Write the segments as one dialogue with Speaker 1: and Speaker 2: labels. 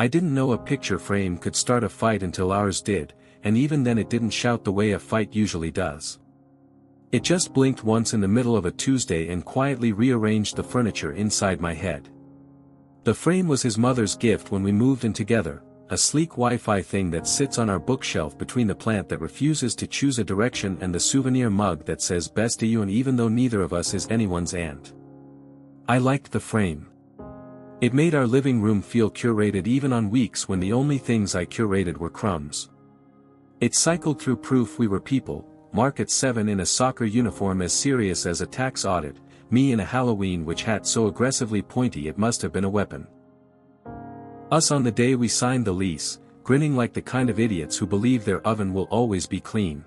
Speaker 1: I didn't know a picture frame could start a fight until ours did, and even then it didn't shout the way a fight usually does. It just blinked once in the middle of a Tuesday and quietly rearranged the furniture inside my head. The frame was his mother's gift when we moved in together, a sleek Wi-Fi thing that sits on our bookshelf between the plant that refuses to choose a direction and the souvenir mug that says best to you, and even though neither of us is anyone's aunt. I liked the frame. It made our living room feel curated even on weeks when the only things I curated were crumbs. It cycled through proof we were people, Mark at 7 in a soccer uniform as serious as a tax audit, me in a Halloween witch hat so aggressively pointy it must have been a weapon. Us on the day we signed the lease, grinning like the kind of idiots who believe their oven will always be clean.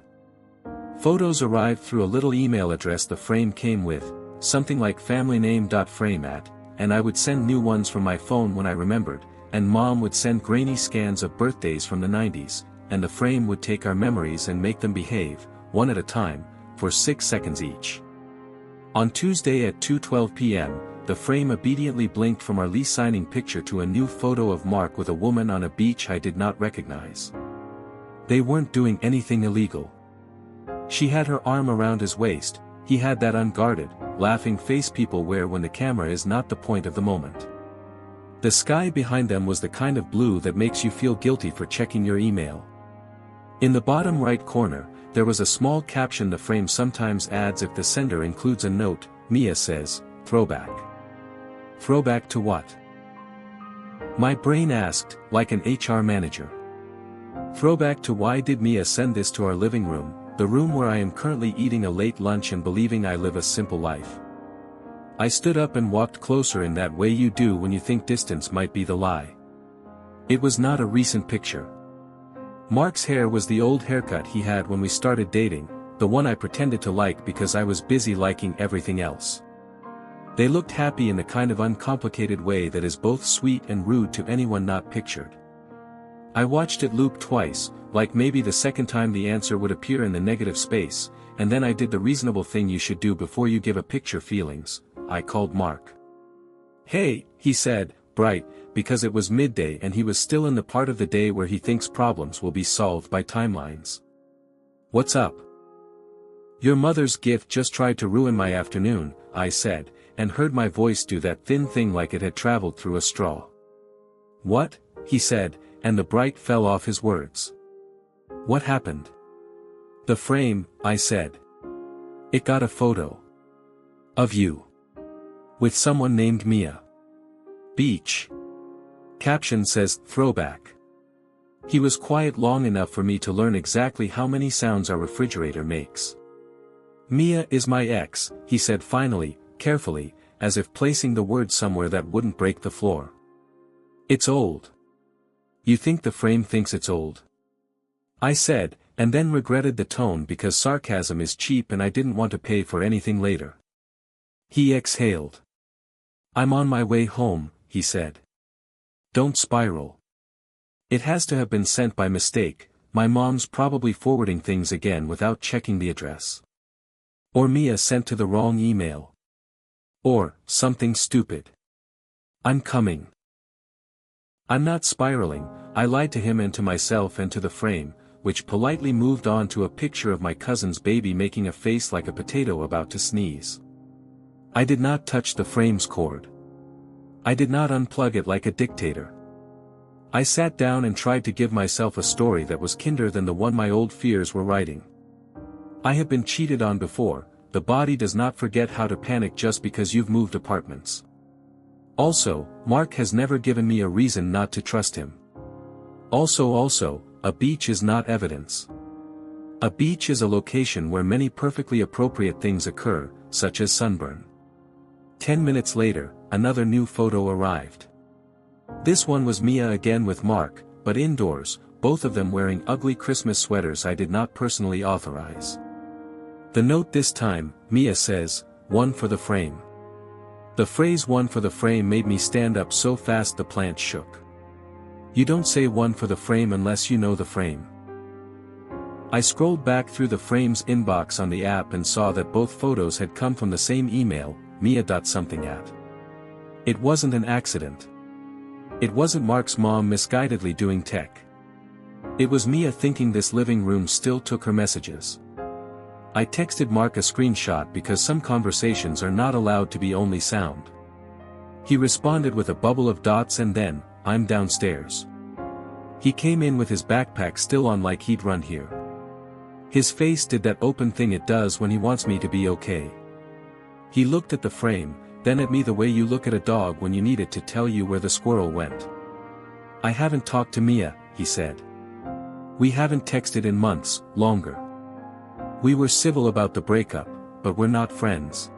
Speaker 1: Photos arrived through a little email address the frame came with, something like familyname.frame@, and I would send new ones from my phone when I remembered, and Mom would send grainy scans of birthdays from the 90s, and the frame would take our memories and make them behave, one at a time, for 6 seconds each. On Tuesday at 2:12 p.m., the frame obediently blinked from our lease signing picture to a new photo of Mark with a woman on a beach I did not recognize. They weren't doing anything illegal. She had her arm around his waist, he had that unguarded, laughing face people wear when the camera is not the point of the moment. The sky behind them was the kind of blue that makes you feel guilty for checking your email. In the bottom right corner, there was a small caption the frame sometimes adds if the sender includes a note. Mia says, "Throwback." Throwback to what? My brain asked, like an HR manager. Throwback to why did Mia send this to our living room, the room where I am currently eating a late lunch and believing I live a simple life. I stood up and walked closer in that way you do when you think distance might be the lie. It was not a recent picture. Mark's hair was the old haircut he had when we started dating, the one I pretended to like because I was busy liking everything else. They looked happy in the kind of uncomplicated way that is both sweet and rude to anyone not pictured. I watched it loop twice, like maybe the second time the answer would appear in the negative space, and then I did the reasonable thing you should do before you give a picture feelings. I called Mark. "Hey," he said, bright, because it was midday and he was still in the part of the day where he thinks problems will be solved by timelines. "What's up?" "Your mother's gift just tried to ruin my afternoon," I said, and heard my voice do that thin thing like it had traveled through a straw. "What?" he said, and the bright fell off his words. "What happened?" "The frame," I said. "It got a photo. Of you. With someone named Mia. Beach. Caption says, throwback." He was quiet long enough for me to learn exactly how many sounds our refrigerator makes. "Mia is my ex," he said finally, carefully, as if placing the word somewhere that wouldn't break the floor. "It's old." "You think the frame thinks it's old?" I said, and then regretted the tone because sarcasm is cheap and I didn't want to pay for anything later. He exhaled. "I'm on my way home," he said. "Don't spiral. It has to have been sent by mistake, my mom's probably forwarding things again without checking the address. Or Mia sent to the wrong email. Or, something stupid. I'm coming." I'm not spiraling, I lied to him and to myself and to the frame, which politely moved on to a picture of my cousin's baby making a face like a potato about to sneeze. I did not touch the frame's cord. I did not unplug it like a dictator. I sat down and tried to give myself a story that was kinder than the one my old fears were writing. I have been cheated on before, the body does not forget how to panic just because you've moved apartments. Also, Mark has never given me a reason not to trust him. Also, a beach is not evidence. A beach is a location where many perfectly appropriate things occur, such as sunburn. 10 minutes later, another new photo arrived. This one was Mia again with Mark, but indoors, both of them wearing ugly Christmas sweaters I did not personally authorize. The note this time, Mia says, "One for the frame." The phrase "one for the frame" made me stand up so fast the plant shook. You don't say "one for the frame" unless you know the frame. I scrolled back through the frame's inbox on the app and saw that both photos had come from the same email, mia.something@. It wasn't an accident. It wasn't Mark's mom misguidedly doing tech. It was Mia thinking this living room still took her messages. I texted Mark a screenshot because some conversations are not allowed to be only sound. He responded with a bubble of dots and then, "I'm downstairs." He came in with his backpack still on like he'd run here. His face did that open thing it does when he wants me to be okay. He looked at the frame, then at me the way you look at a dog when you need it to tell you where the squirrel went. "I haven't talked to Mia," he said. "We haven't texted in months, longer. We were civil about the breakup, but we're not friends."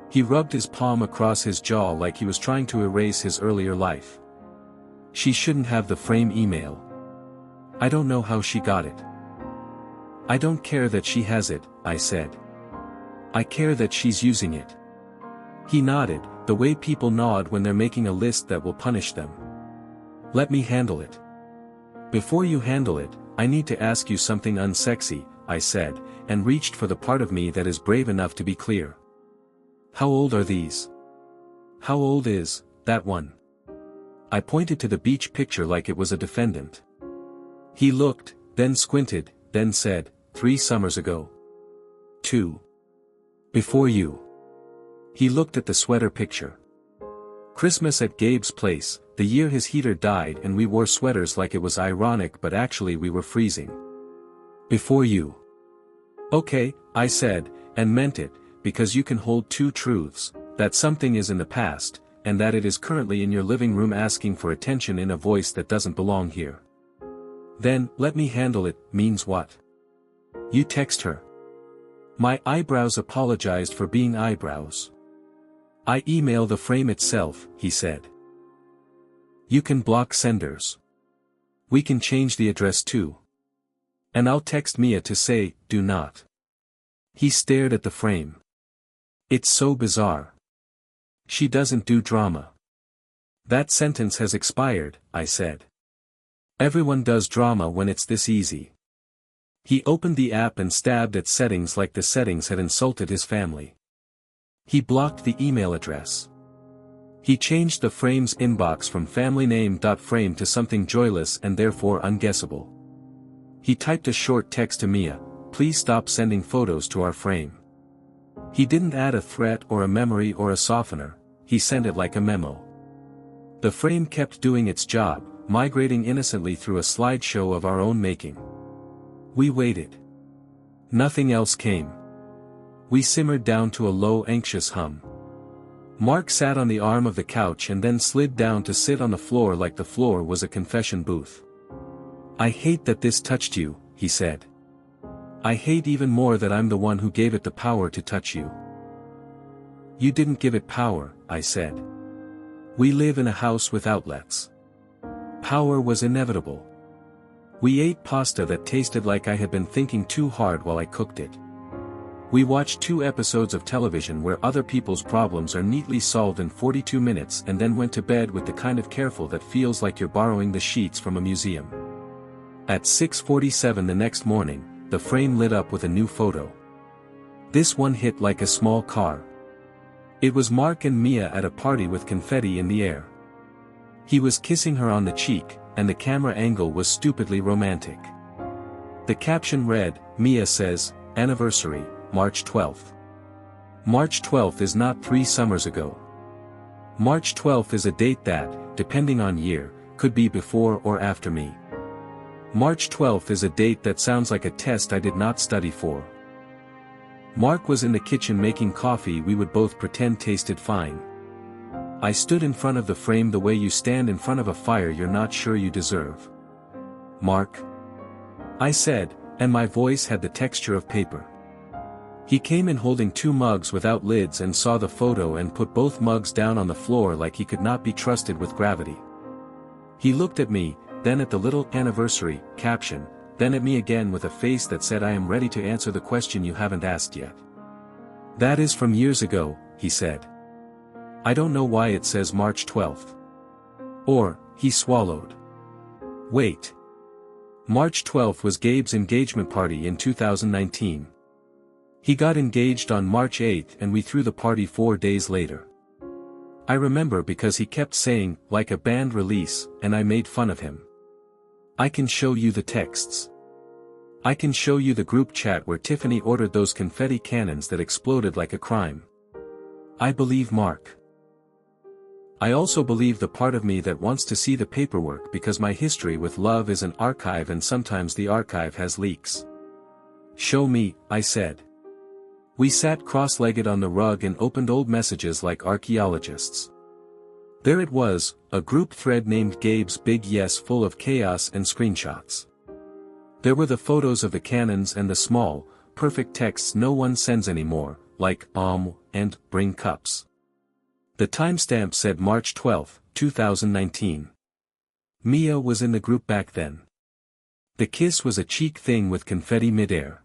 Speaker 1: He rubbed his palm across his jaw like he was trying to erase his earlier life. "She shouldn't have the frame email. I don't know how she got it." "I don't care that she has it," I said. "I care that she's using it." He nodded, the way people nod when they're making a list that will punish them. "Let me handle it." "Before you handle it, I need to ask you something unsexy," I said, and reached for the part of me that is brave enough to be clear. "How old are these? How old is that one?" I pointed to the beach picture like it was a defendant. He looked, then squinted, then said, 3 summers ago. 2. Before you. He looked at the sweater picture. Christmas at Gabe's place, the year his heater died and we wore sweaters like it was ironic but actually we were freezing. "Before you." "Okay," I said, and meant it, because you can hold two truths, that something is in the past, and that it is currently in your living room asking for attention in a voice that doesn't belong here. Then, "let me handle it," means what? You text her. My eyebrows apologized for being eyebrows. "I email the frame itself," he said. "You can block senders. We can change the address too. And I'll text Mia to say, 'Do not.'" He stared at the frame. "It's so bizarre. She doesn't do drama." "That sentence has expired," I said. "Everyone does drama when it's this easy." He opened the app and stabbed at settings like the settings had insulted his family. He blocked the email address. He changed the frame's inbox from familyname.frame to something joyless and therefore unguessable. He typed a short text to Mia, "Please stop sending photos to our frame." He didn't add a threat or a memory or a softener, he sent it like a memo. The frame kept doing its job, migrating innocently through a slideshow of our own making. We waited. Nothing else came. We simmered down to a low anxious hum. Mark sat on the arm of the couch and then slid down to sit on the floor like the floor was a confession booth. "I hate that this touched you," he said. "I hate even more that I'm the one who gave it the power to touch you." "You didn't give it power," I said. "We live in a house with outlets." Power was inevitable. We ate pasta that tasted like I had been thinking too hard while I cooked it. We watched 2 episodes of television where other people's problems are neatly solved in 42 minutes and then went to bed with the kind of careful that feels like you're borrowing the sheets from a museum. At 6:47 the next morning, the frame lit up with a new photo. This one hit like a small car. It was Mark and Mia at a party with confetti in the air. He was kissing her on the cheek, and the camera angle was stupidly romantic. The caption read, "Mia says, anniversary, March 12th. March 12th is not 3 summers ago. March 12th is a date that, depending on year, could be before or after me. March 12th is a date that sounds like a test I did not study for." Mark was in the kitchen making coffee we would both pretend tasted fine. I stood in front of the frame the way you stand in front of a fire you're not sure you deserve. "Mark," I said, and my voice had the texture of paper. He came in holding 2 mugs without lids and saw the photo and put both mugs down on the floor like he could not be trusted with gravity. He looked at me, then at the little anniversary caption, then at me again with a face that said, "I am ready to answer the question you haven't asked yet." "That is from years ago," he said. "I don't know why it says March 12th. Or," he swallowed. "Wait. March 12th was Gabe's engagement party in 2019. He got engaged on March 8th and we threw the party 4 days later. I remember because he kept saying, like a band release, and I made fun of him. I can show you the texts. I can show you the group chat where Tiffany ordered those confetti cannons that exploded like a crime. I believe Mark. I also believe the part of me that wants to see the paperwork because my history with love is an archive and sometimes the archive has leaks. Show me, I said. We sat cross-legged on the rug and opened old messages like archaeologists. There it was, a group thread named Gabe's Big Yes full of chaos and screenshots. There were the photos of the cannons and the small, perfect texts no one sends anymore, like and bring cups. The timestamp said March 12, 2019. Mia was in the group back then. The kiss was a cheek thing with confetti midair.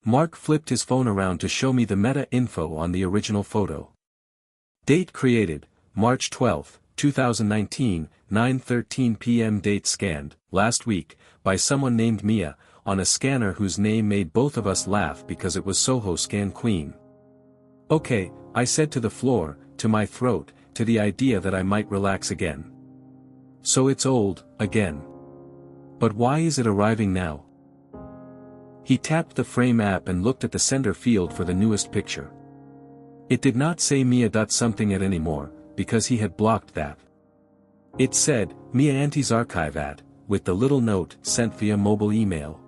Speaker 1: Mark flipped his phone around to show me the meta info on the original photo. Date created, March 12, 2019, 9:13 p.m. Date scanned, last week, by someone named Mia, on a scanner whose name made both of us laugh because it was Soho Scan Queen. Okay, I said to the floor, to my throat, to the idea that I might relax again. So it's old, again. But why is it arriving now? He tapped the Frame app and looked at the sender field for the newest picture. It did not say Mia.something at anymore, because he had blocked that. It said, Mia Auntie's archive at, with the little note sent via mobile email.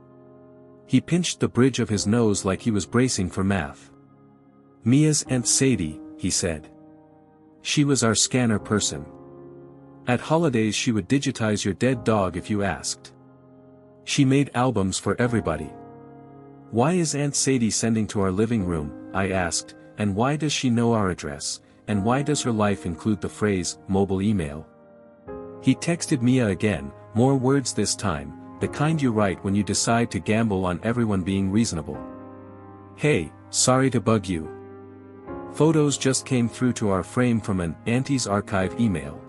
Speaker 1: He pinched the bridge of his nose like he was bracing for math. Mia's Aunt Sadie, he said. She was our scanner person. At holidays she would digitize your dead dog if you asked. She made albums for everybody. Why is Aunt Sadie sending to our living room, I asked, and why does she know our address, and why does her life include the phrase, mobile email? He texted Mia again, more words this time, the kind you write when you decide to gamble on everyone being reasonable. Hey, sorry to bug you. Photos just came through to our frame from an Auntie's archive email.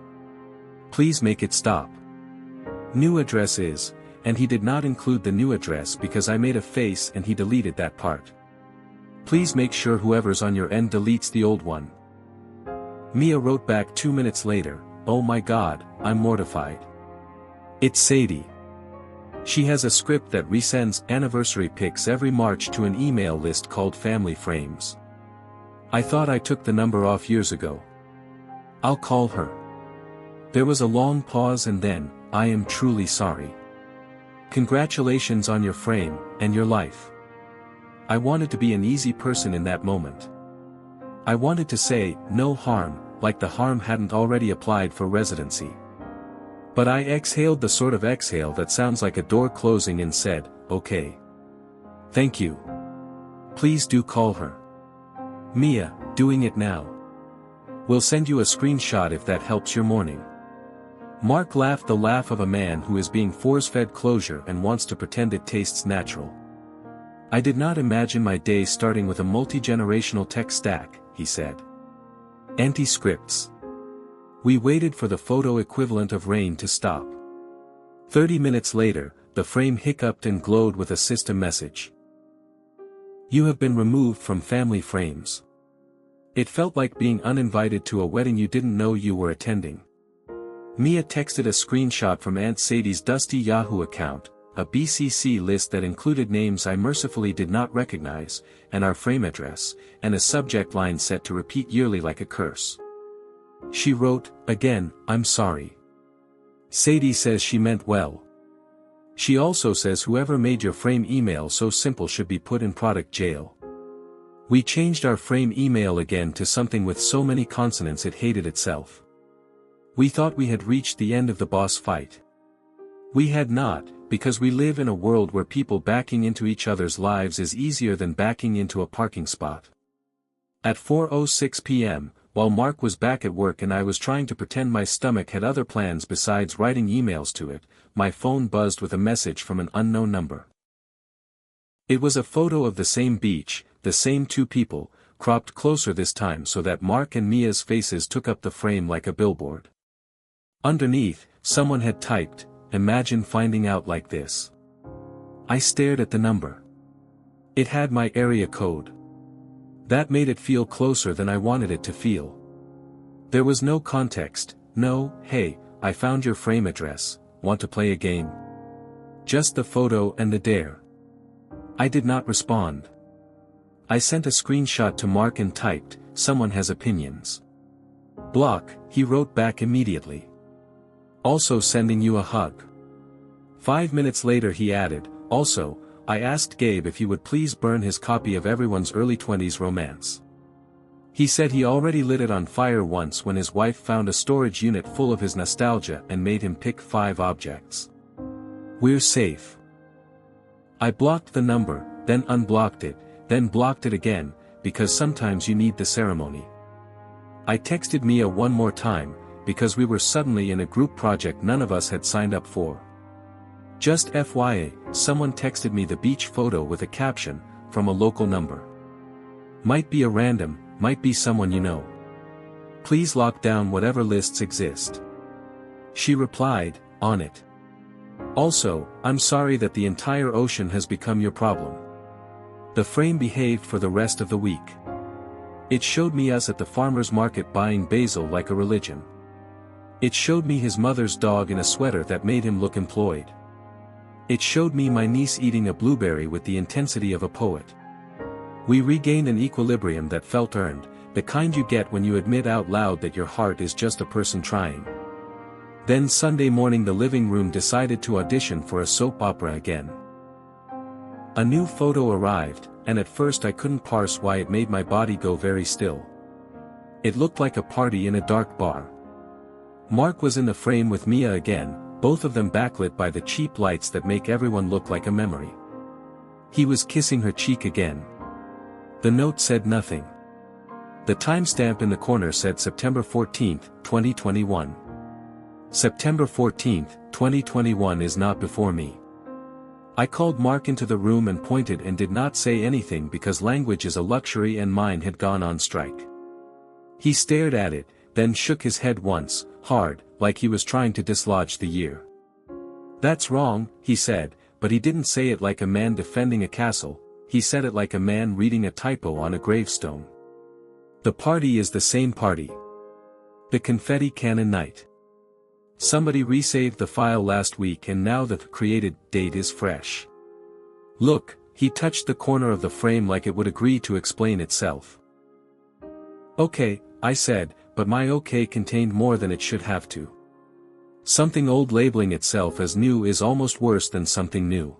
Speaker 1: Please make it stop. New address is, and he did not include the new address because I made a face and he deleted that part. Please make sure whoever's on your end deletes the old one. Mia wrote back 2 minutes later, oh my god, I'm mortified. It's Sadie. She has a script that resends anniversary pics every March to an email list called Family Frames. I thought I took the number off years ago. I'll call her. There was a long pause and then, I am truly sorry. Congratulations on your frame, and your life. I wanted to be an easy person in that moment. I wanted to say, no harm, like the harm hadn't already applied for residency. But I exhaled the sort of exhale that sounds like a door closing and said, okay. Thank you. Please do call her. Mia, doing it now. We'll send you a screenshot if that helps your morning. Mark laughed the laugh of a man who is being force-fed closure and wants to pretend it tastes natural. I did not imagine my day starting with a multi-generational tech stack, he said. Anti-scripts. We waited for the photo equivalent of rain to stop. 30 minutes later, the frame hiccuped and glowed with a system message. You have been removed from Family Frames. It felt like being uninvited to a wedding you didn't know you were attending. Mia texted a screenshot from Aunt Sadie's dusty Yahoo account, a BCC list that included names I mercifully did not recognize, and our frame address, and a subject line set to repeat yearly like a curse. She wrote, again, I'm sorry. Sadie says she meant well. She also says whoever made your frame email so simple should be put in product jail. We changed our frame email again to something with so many consonants it hated itself. We thought we had reached the end of the boss fight. We had not, because we live in a world where people backing into each other's lives is easier than backing into a parking spot. At 4:06 p.m., while Mark was back at work and I was trying to pretend my stomach had other plans besides writing emails to it, my phone buzzed with a message from an unknown number. It was a photo of the same beach, the same two people, cropped closer this time so that Mark and Mia's faces took up the frame like a billboard. Underneath, someone had typed, imagine finding out like this. I stared at the number. It had my area code. That made it feel closer than I wanted it to feel. There was no context, no, "Hey, I found your frame address, want to play a game?" Just the photo and the dare. I did not respond. I sent a screenshot to Mark and typed, "Someone has opinions." "Block," he wrote back immediately. "Also sending you a hug." 5 minutes later he added, "Also, I asked Gabe if he would please burn his copy of everyone's early 20s romance. He said he already lit it on fire once when his wife found a storage unit full of his nostalgia and made him pick 5 objects. We're safe." I blocked the number, then unblocked it, then blocked it again, because sometimes you need the ceremony. I texted Mia one more time, because we were suddenly in a group project none of us had signed up for. Just FYI, someone texted me the beach photo with a caption, from a local number. Might be a random, might be someone you know. Please lock down whatever lists exist. She replied, "On it." Also, I'm sorry that the entire ocean has become your problem. The frame behaved for the rest of the week. It showed me us at the farmer's market buying basil like a religion. It showed me his mother's dog in a sweater that made him look employed. It showed me my niece eating a blueberry with the intensity of a poet. We regained an equilibrium that felt earned, the kind you get when you admit out loud that your heart is just a person trying. Then Sunday morning the living room decided to audition for a soap opera again. A new photo arrived, and at first I couldn't parse why it made my body go very still. It looked like a party in a dark bar. Mark was in the frame with Mia again, both of them backlit by the cheap lights that make everyone look like a memory. He was kissing her cheek again. The note said nothing. The timestamp in the corner said September 14th, 2021. September 14th, 2021 is not before me. I called Mark into the room and pointed and did not say anything because language is a luxury and mine had gone on strike. He stared at it, then shook his head once, hard, like he was trying to dislodge the year. "That's wrong," he said, but he didn't say it like a man defending a castle, he said it like a man reading a typo on a gravestone. "The party is the same party. The confetti cannon night. Somebody resaved the file last week and now the created date is fresh. Look," he touched the corner of the frame like it would agree to explain itself. "Okay," I said, but my okay contained more than it should have to. Something old labeling itself as new is almost worse than something new.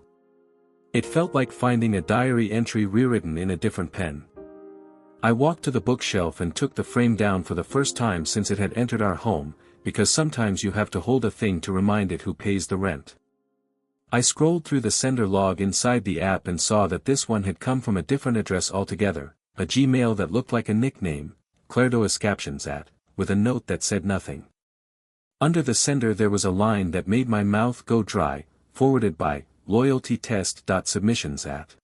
Speaker 1: It felt like finding a diary entry rewritten in a different pen. I walked to the bookshelf and took the frame down for the first time since it had entered our home, because sometimes you have to hold a thing to remind it who pays the rent. I scrolled through the sender log inside the app and saw that this one had come from a different address altogether, a Gmail that looked like a nickname, Clairdois captions at, with a note that said nothing. Under the sender there was a line that made my mouth go dry, forwarded by, loyaltytest.submissions at.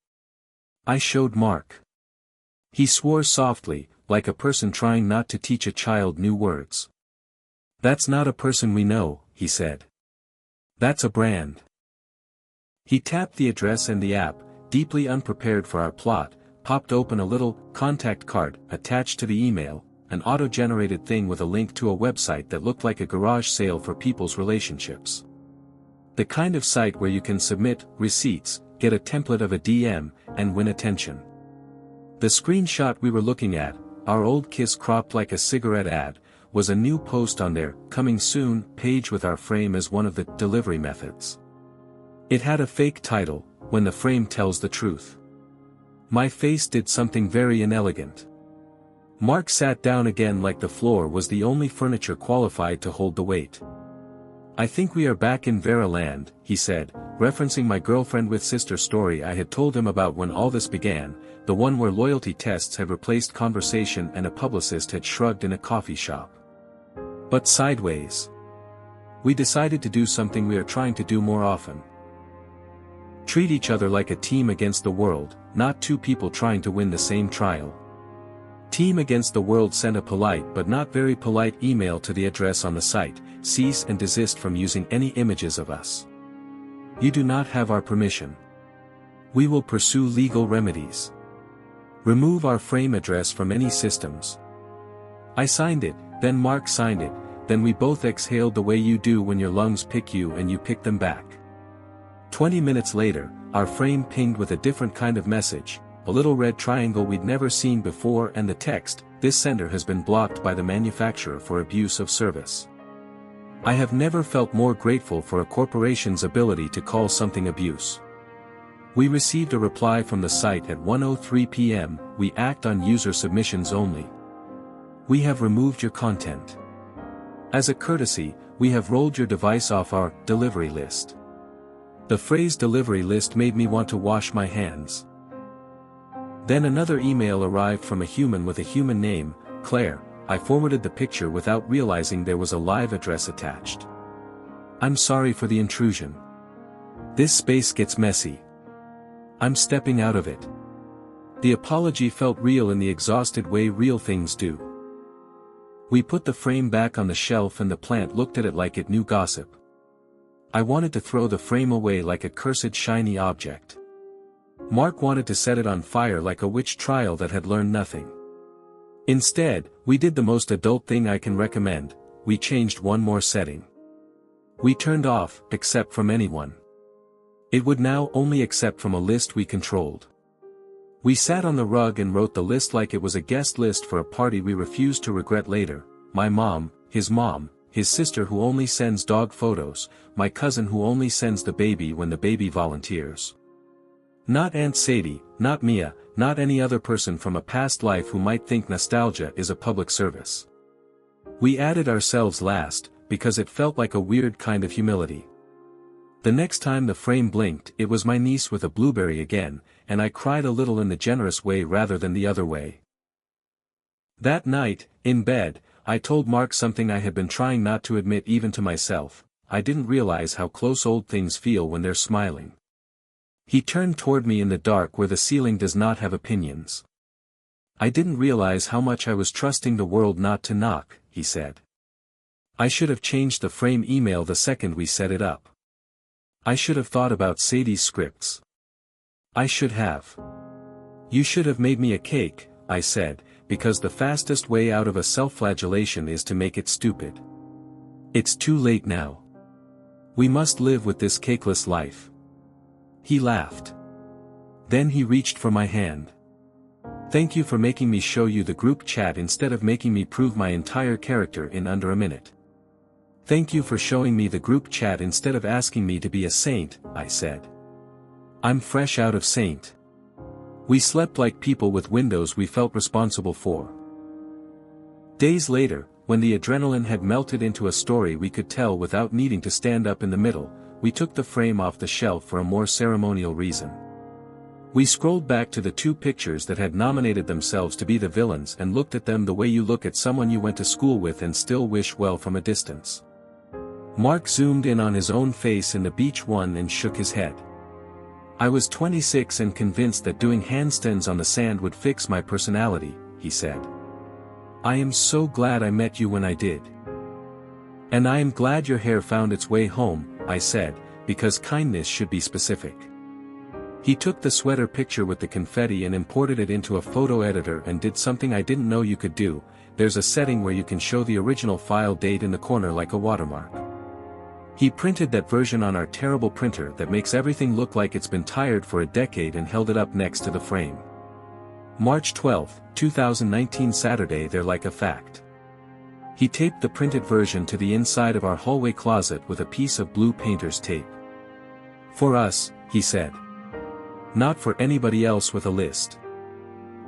Speaker 1: I showed Mark. He swore softly, like a person trying not to teach a child new words. "That's not a person we know," he said. "That's a brand." He tapped the address and the app, deeply unprepared for our plot, popped open a little contact card attached to the email, an auto-generated thing with a link to a website that looked like a garage sale for people's relationships. The kind of site where you can submit receipts, get a template of a DM, and win attention. The screenshot we were looking at, our old kiss cropped like a cigarette ad, was a new post on their coming soon page with our frame as one of the delivery methods. It had a fake title, When the Frame Tells the Truth. My face did something very inelegant. Mark sat down again like the floor was the only furniture qualified to hold the weight. "I think we are back in Vera land," he said, referencing my girlfriend with sister story I had told him about when all this began, the one where loyalty tests had replaced conversation and a publicist had shrugged in a coffee shop. But sideways. We decided to do something we are trying to do more often. Treat each other like a team against the world, not two people trying to win the same trial. Team Against the World sent a polite but not very polite email to the address on the site, cease and desist from using any images of us. You do not have our permission. We will pursue legal remedies. Remove our frame address from any systems. I signed it, Then Mark signed it, then we both exhaled the way you do when your lungs pick you and you pick them back. 20 minutes later, our frame pinged with a different kind of message, a little red triangle we'd never seen before and the text, "This sender has been blocked by the manufacturer for abuse of service." I have never felt more grateful for a corporation's ability to call something abuse. We received a reply from the site at 1:03 p.m, "We act on user submissions only. We have removed your content. As a courtesy, we have rolled your device off our delivery list." The phrase delivery list made me want to wash my hands. Then another email arrived from a human with a human name, Claire. I forwarded the picture without realizing there was a live address attached. "I'm sorry for the intrusion. This space gets messy. I'm stepping out of it." The apology felt real in the exhausted way real things do. We put the frame back on the shelf and the plant looked at it like it knew gossip. I wanted to throw the frame away like a cursed shiny object. Mark wanted to set it on fire like a witch trial that had learned nothing. Instead, we did the most adult thing I can recommend, we changed one more setting. We turned off, accept from anyone. It would now only accept from a list we controlled. We sat on the rug and wrote the list like it was a guest list for a party we refused to regret later: my mom, his sister who only sends dog photos, my cousin who only sends the baby when the baby volunteers. Not Aunt Sadie, not Mia, not any other person from a past life who might think nostalgia is a public service. We added ourselves last, because it felt like a weird kind of humility. The next time the frame blinked, it was my niece with a blueberry again, and I cried a little in the generous way rather than the other way. That night, in bed, I told Mark something I had been trying not to admit even to myself: I didn't realize how close old things feel when they're smiling. He turned toward me in the dark where the ceiling does not have opinions. "I didn't realize how much I was trusting the world not to knock," he said. "I should have changed the frame email the second we set it up. I should have thought about Sadie's scripts. I should have. You should have made me a cake," I said, because the fastest way out of a self-flagellation is to make it stupid. It's too late now. We must live with this cakeless life. He laughed. Then he reached for my hand. "Thank you for making me show you the group chat instead of making me prove my entire character in under a minute. Thank you for showing me the group chat instead of asking me to be a saint," I said. "I'm fresh out of saint." We slept like people with windows we felt responsible for. Days later, when the adrenaline had melted into a story we could tell without needing to stand up in the middle, we took the frame off the shelf for a more ceremonial reason. We scrolled back to the two pictures that had nominated themselves to be the villains and looked at them the way you look at someone you went to school with and still wish well from a distance. Mark zoomed in on his own face in the beach one and shook his head. "I was 26 and convinced that doing handstands on the sand would fix my personality," he said. "I am so glad I met you when I did. And I am glad your hair found its way home," I said, because kindness should be specific. He took the sweater picture with the confetti and imported it into a photo editor and did something I didn't know you could do. There's a setting where you can show the original file date in the corner like a watermark. He printed that version on our terrible printer that makes everything look like it's been tired for a decade and held it up next to the frame. March 12, 2019 Saturday. They're like a fact. He taped the printed version to the inside of our hallway closet with a piece of blue painter's tape. "For us," he said. "Not for anybody else with a list."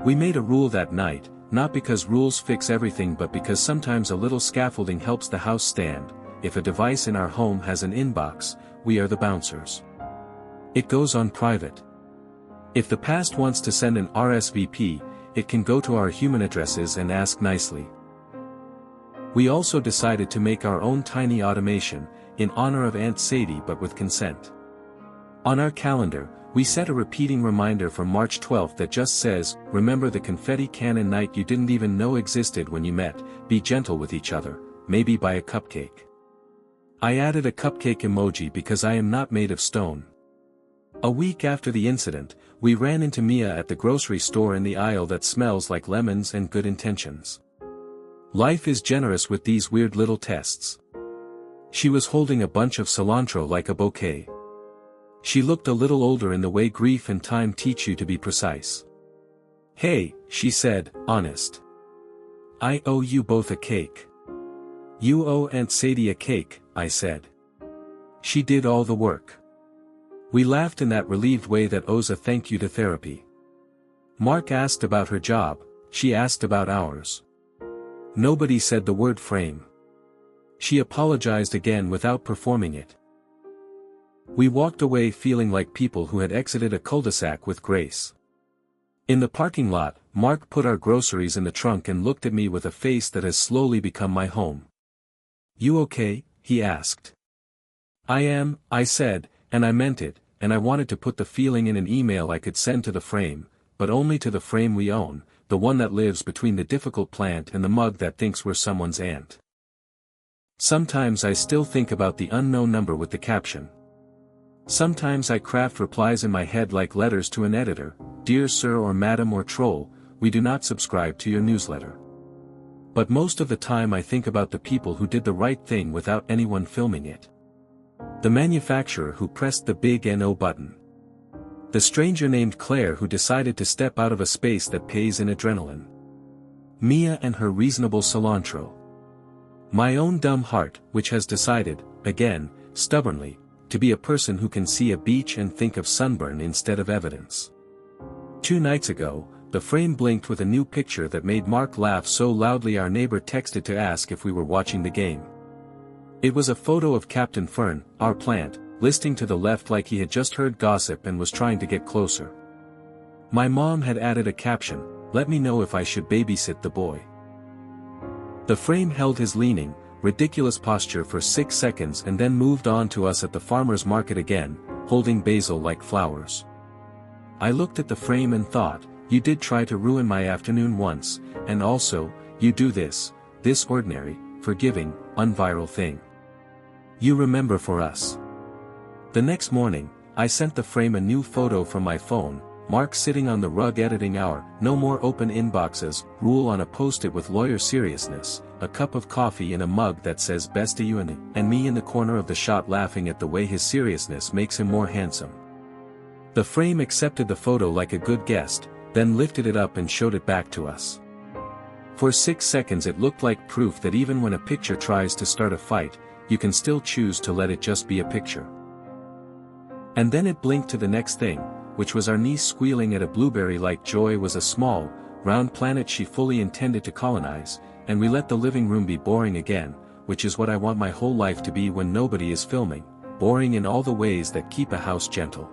Speaker 1: We made a rule that night, not because rules fix everything but because sometimes a little scaffolding helps the house stand. If a device in our home has an inbox, we are the bouncers. It goes on private. If the past wants to send an RSVP, it can go to our human addresses and ask nicely. We also decided to make our own tiny automation, in honor of Aunt Sadie but with consent. On our calendar, we set a repeating reminder for March 12 that just says, "Remember the confetti cannon night you didn't even know existed when you met, be gentle with each other, maybe buy a cupcake." I added a cupcake emoji because I am not made of stone. A week after the incident, we ran into Mia at the grocery store in the aisle that smells like lemons and good intentions. Life is generous with these weird little tests. She was holding a bunch of cilantro like a bouquet. She looked a little older in the way grief and time teach you to be precise. "Hey," she said, honest. "I owe you both a cake." "You owe Aunt Sadie a cake," I said. "She did all the work." We laughed in that relieved way that owes a thank you to therapy. Mark asked about her job, she asked about ours. Nobody said the word frame. She apologized again without performing it. We walked away feeling like people who had exited a cul-de-sac with grace. In the parking lot, Mark put our groceries in the trunk and looked at me with a face that has slowly become my home. "You okay?" he asked. "I am," I said, and I meant it, and I wanted to put the feeling in an email I could send to the frame, but only to the frame we own, the one that lives between the difficult plant and the mug that thinks we're someone's aunt. Sometimes I still think about the unknown number with the caption. Sometimes I craft replies in my head like letters to an editor, "Dear Sir or Madam or Troll, we do not subscribe to your newsletter." But most of the time I think about the people who did the right thing without anyone filming it. The manufacturer who pressed the big NO button. The stranger named Claire who decided to step out of a space that pays in adrenaline. Mia and her reasonable cilantro. My own dumb heart, which has decided, again, stubbornly, to be a person who can see a beach and think of sunburn instead of evidence. 2 nights ago, the frame blinked with a new picture that made Mark laugh so loudly our neighbor texted to ask if we were watching the game. It was a photo of Captain Fern, our plant, listing to the left like he had just heard gossip and was trying to get closer. My mom had added a caption, "Let me know if I should babysit the boy." The frame held his leaning, ridiculous posture for 6 seconds and then moved on to us at the farmer's market again, holding basil like flowers. I looked at the frame and thought, you did try to ruin my afternoon once, and also, you do this ordinary, forgiving, unviral thing. You remember for us. The next morning, I sent the frame a new photo from my phone, Mark sitting on the rug editing our "No more open inboxes" rule on a post-it with lawyer seriousness, a cup of coffee in a mug that says "Best to you," and me in the corner of the shot laughing at the way his seriousness makes him more handsome. The frame accepted the photo like a good guest, then lifted it up and showed it back to us. For 6 seconds it looked like proof that even when a picture tries to start a fight, you can still choose to let it just be a picture. And then it blinked to the next thing, which was our niece squealing at a blueberry like Joy was a small, round planet she fully intended to colonize, and we let the living room be boring again, which is what I want my whole life to be when nobody is filming, boring in all the ways that keep a house gentle.